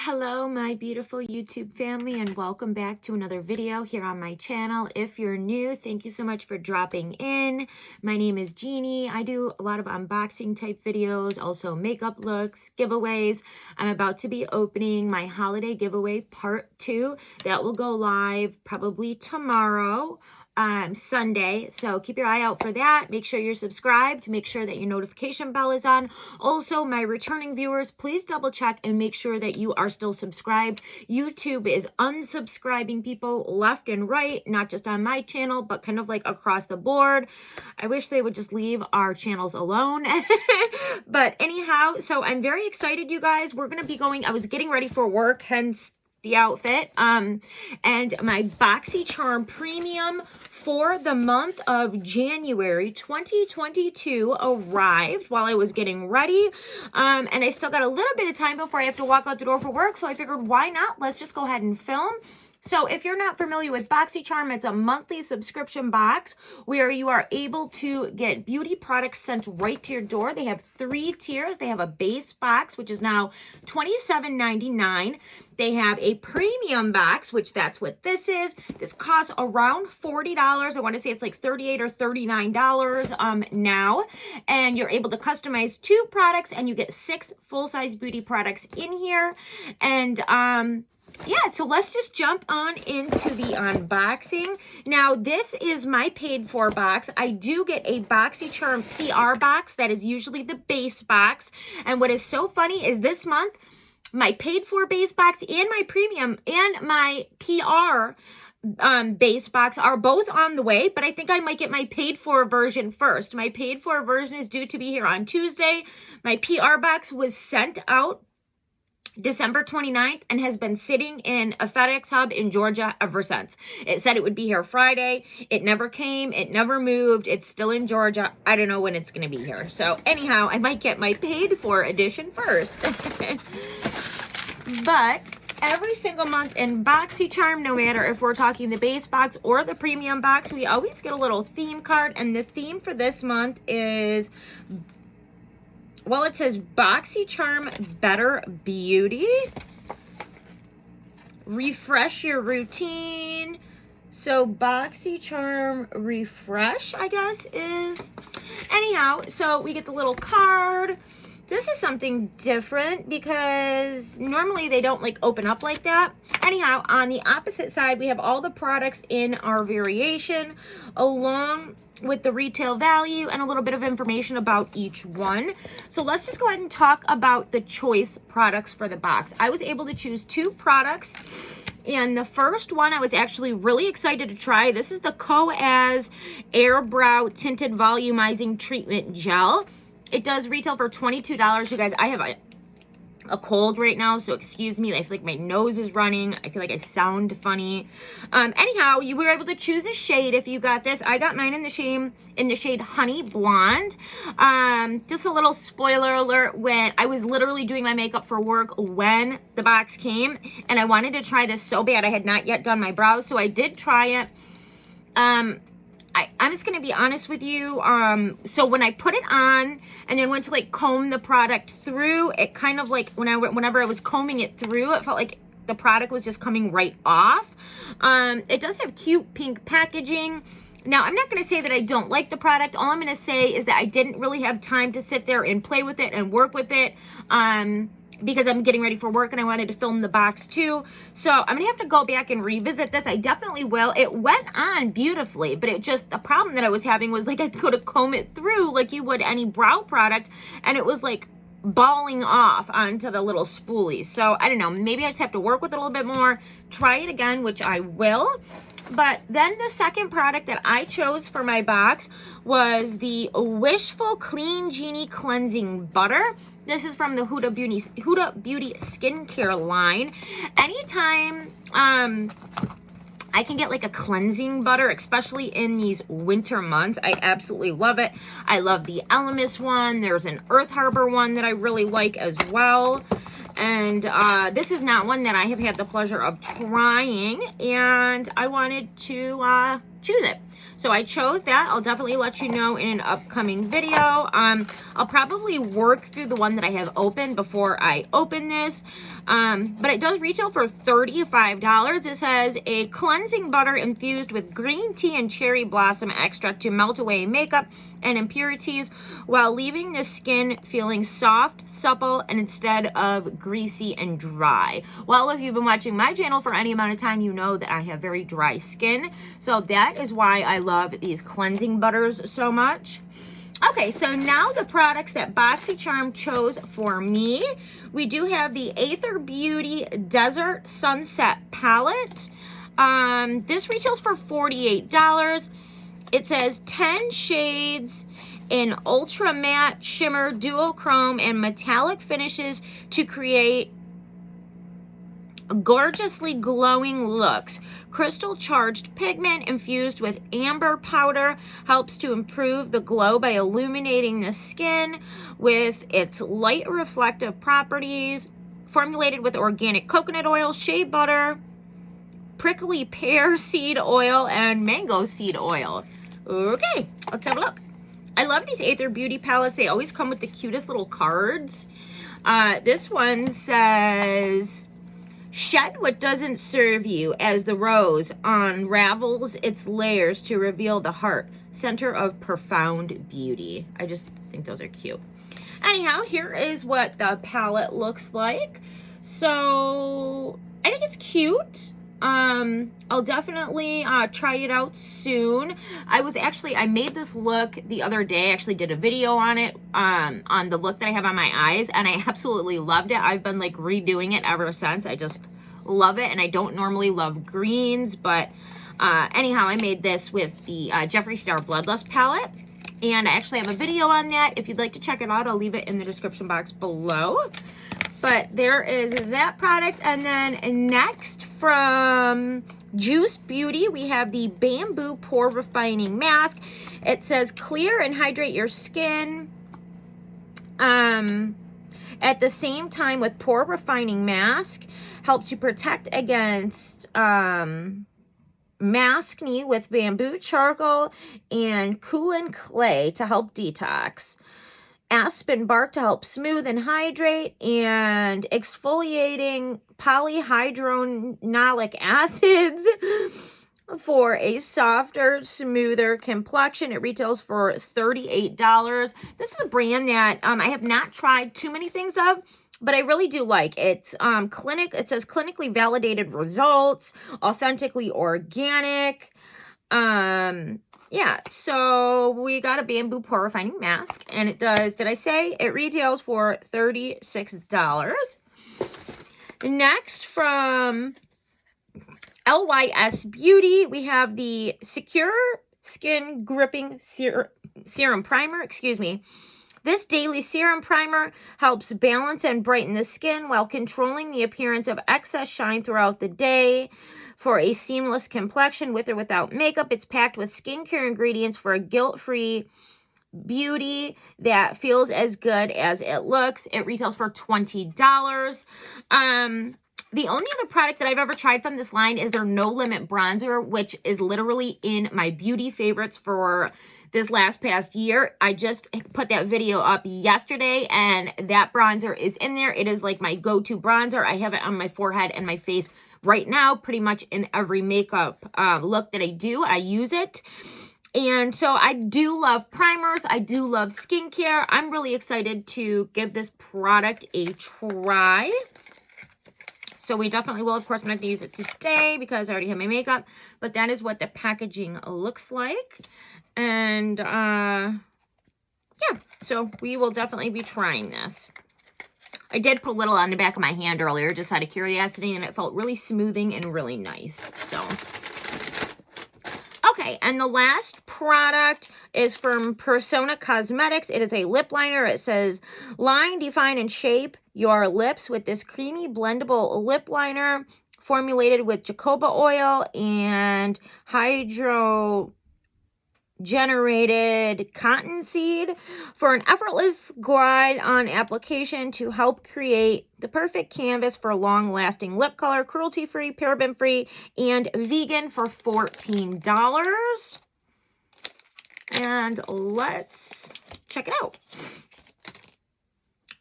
Hello my beautiful YouTube family, and welcome back to another video here on my channel. If you're new, thank you so much for dropping in. My name is Jeannie. I do a lot of unboxing type videos, also makeup looks, giveaways. I'm about to be opening my holiday giveaway part 2 that will go live probably tomorrow, Sunday. So keep your eye out for that. Make sure you're subscribed. Make sure that your notification bell is on. Also, my returning viewers, please double check and make sure that you are still subscribed. YouTube is unsubscribing people left and right, not just on my channel, but kind of like across the board. I wish they would just leave our channels alone. But anyhow, so I'm very excited, you guys. We're going to be going, I was getting ready for work, hence the outfit, and my BoxyCharm Premium for the month of January 2022 arrived while I was getting ready, and I still got a little bit of time before I have to walk out the door for work, so I figured why not, let's just go ahead and film. So if you're not familiar with BoxyCharm, it's a monthly subscription box where you are able to get beauty products sent right to your door. They have 3 tiers. They have a base box, which is now $27.99. They have a premium box, which that's what this is. This costs around $40. I want to say it's like $38 or $39 now. And you're able to customize 2 products, and you get 6 full-size beauty products in here. And yeah, so let's just jump on into the unboxing. Now, this is my paid for box. I do get a BoxyCharm PR box. That is usually the base box. And what is so funny is this month, my paid for base box and my premium and my PR base box are both on the way, but I think I might get my paid for version first. My paid for version is due to be here on Tuesday. My PR box was sent out December 29th and has been sitting in a FedEx hub in Georgia ever since. It said it would be here Friday. It never came. It never moved. It's still in Georgia. I don't know when it's going to be here. So anyhow, I might get my paid for edition first. But every single month in BoxyCharm, no matter if we're talking the base box or the premium box, we always get a little theme card. And the theme for this month is, well, it says BoxyCharm Better Beauty. Refresh your routine. So BoxyCharm Refresh, I guess, is. Anyhow, so we get the little card. This is something different because normally they don't like open up like that. Anyhow, on the opposite side, we have all the products in our variation along with the retail value and a little bit of information about each one. So let's just go ahead and talk about the choice products for the box. I was able to choose 2 products, and the first one I was actually really excited to try. This is the Koaz Air Brow Tinted Volumizing Treatment Gel. It does retail for $22. You guys, I have a cold right now, so excuse me. I feel like my nose is running. I feel like I sound funny. Anyhow, you were able to choose a shade if you got this. I got mine in the shade Honey Blonde. Just a little spoiler alert, when I was literally doing my makeup for work when the box came, and I wanted to try this so bad. I had not yet done my brows, so I did try it. I'm just going to be honest with you. So when I put it on and then went to like comb the product through, it kind of like whenever I was combing it through, it felt like the product was just coming right off. It does have cute pink packaging. Now, I'm not going to say that I don't like the product. All I'm going to say is that I didn't really have time to sit there and play with it and work with it. Because I'm getting ready for work and I wanted to film the box too. So I'm gonna have to go back and revisit this. I definitely will. It went on beautifully, but it just, the problem that I was having was like I could comb it through like you would any brow product, and it was like balling off onto the little spoolies. So I don't know, maybe I just have to work with it a little bit more, try it again, which I will. But then the second product that I chose for my box was the Wishful Clean Genie Cleansing Butter. This is from the Hooda Beauty skincare line. Anytime I can get like a cleansing butter, especially in these winter months, I absolutely love it. I love the Elemis one. There's an Earth Harbor one that I really like as well. And this is not one that I have had the pleasure of trying, and I wanted to choose it. So I chose that. I'll definitely let you know in an upcoming video. I'll probably work through the one that I have open before I open this. But it does retail for $35. It says a cleansing butter infused with green tea and cherry blossom extract to melt away makeup and impurities while leaving the skin feeling soft, supple, and instead of greasy and dry. Well, if you've been watching my channel for any amount of time, you know that I have very dry skin. So that is why I love these cleansing butters so much. Okay, so now the products that BoxyCharm chose for me. We do have the Aether Beauty Desert Sunset Palette. This retails for $48. It says 10 shades in ultra matte, shimmer, duochrome, and metallic finishes to create gorgeously glowing looks. Crystal charged pigment infused with amber powder helps to improve the glow by illuminating the skin with its light reflective properties. Formulated with organic coconut oil, shea butter, prickly pear seed oil, and mango seed oil. Okay, let's have a look. I love these Aether Beauty palettes. They always come with the cutest little cards. This one says, shed what doesn't serve you as the rose unravels its layers to reveal the heart, center of profound beauty. I just think those are cute. Anyhow, here is what the palette looks like. So I think it's cute. I'll definitely try it out soon. I made this look the other day. I actually did a video on it, on the look that I have on my eyes, and I absolutely loved it. I've been like redoing it ever since. I just love it, and I don't normally love greens, but anyhow, I made this with the Jeffree Star Bloodlust palette, and I actually have a video on that. If you'd like to check it out, I'll leave it in the description box below. But there is that product. And then next from Lys Beauty, we have the Bamboo Pore Refining Mask. It says clear and hydrate your skin at the same time with pore refining mask. Helps you protect against maskne with bamboo charcoal and coolant clay to help detox. Aspen bark to help smooth and hydrate, and exfoliating polyhydronolic acids for a softer, smoother complexion. It retails for $38. This is a brand that I have not tried too many things of, but I really do like. It's it says clinically validated results, authentically organic. Yeah, so we got a bamboo pore refining mask, and it does, did I say, it retails for $36. Next, from Lys Beauty, we have the Secure Skin Gripping Serum Primer, excuse me. This daily serum primer helps balance and brighten the skin while controlling the appearance of excess shine throughout the day. For a seamless complexion with or without makeup, it's packed with skincare ingredients for a guilt-free beauty that feels as good as it looks. It retails for $20. The only other product that I've ever tried from this line is their No Limit Bronzer, which is literally in my beauty favorites for this past year. I just put that video up yesterday, and that bronzer is in there. It is like my go-to bronzer. I have it on my forehead and my face right now, pretty much in every makeup look that I do. I use it. And so I do love primers. I do love skincare. I'm really excited to give this product a try. So we definitely will. Of course, I'm not going to use it today because I already have my makeup. But that is what the packaging looks like. And yeah, so we will definitely be trying this. I did put a little on the back of my hand earlier just out of curiosity, and it felt really smoothing and really nice. So, okay, and the last product is from Persona Cosmetics. It is a lip liner. It says, line, define, and shape your lips with this creamy blendable lip liner formulated with jojoba oil and hydrogenated generated cottonseed for an effortless glide on application to help create the perfect canvas for long-lasting lip color, cruelty-free, paraben-free, and vegan for $14. And let's check it out.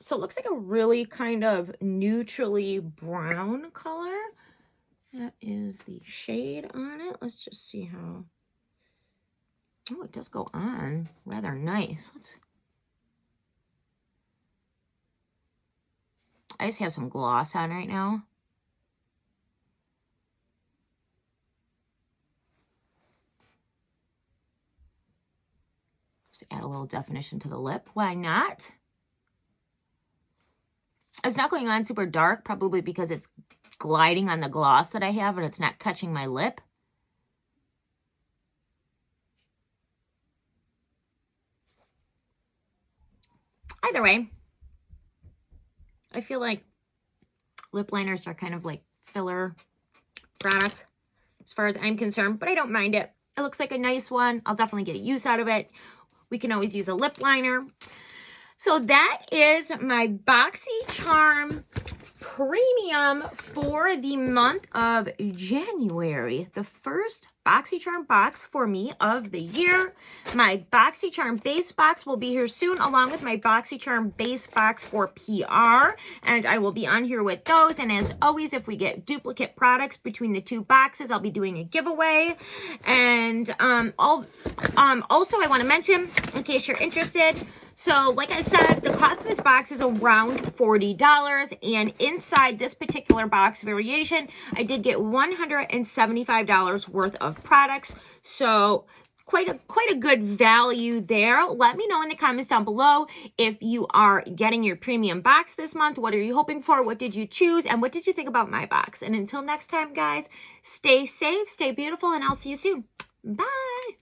So it looks like a really kind of neutrally brown color. That is the shade on it. Let's just see how... Oh, it does go on rather nice. I just have some gloss on right now. Just add a little definition to the lip. Why not? It's not going on super dark, probably because it's gliding on the gloss that I have and it's not catching my lip. Either way, I feel like lip liners are kind of like filler products as far as I'm concerned, but I don't mind it. It looks like a nice one. I'll definitely get a use out of it. We can always use a lip liner. So that is my BoxyCharm Premium for the month of January. The first BoxyCharm box for me of the year. My BoxyCharm base box will be here soon, along with my BoxyCharm base box for PR. And I will be on here with those. And as always, if we get duplicate products between the two boxes, I'll be doing a giveaway. And also, I want to mention, in case you're interested, so like I said, the cost of this box is around $40, and inside this particular box variation, I did get $175 worth of products. So quite a good value there. Let me know in the comments down below if you are getting your premium box this month. What are you hoping for? What did you choose? And what did you think about my box? And until next time, guys, stay safe, stay beautiful, and I'll see you soon. Bye.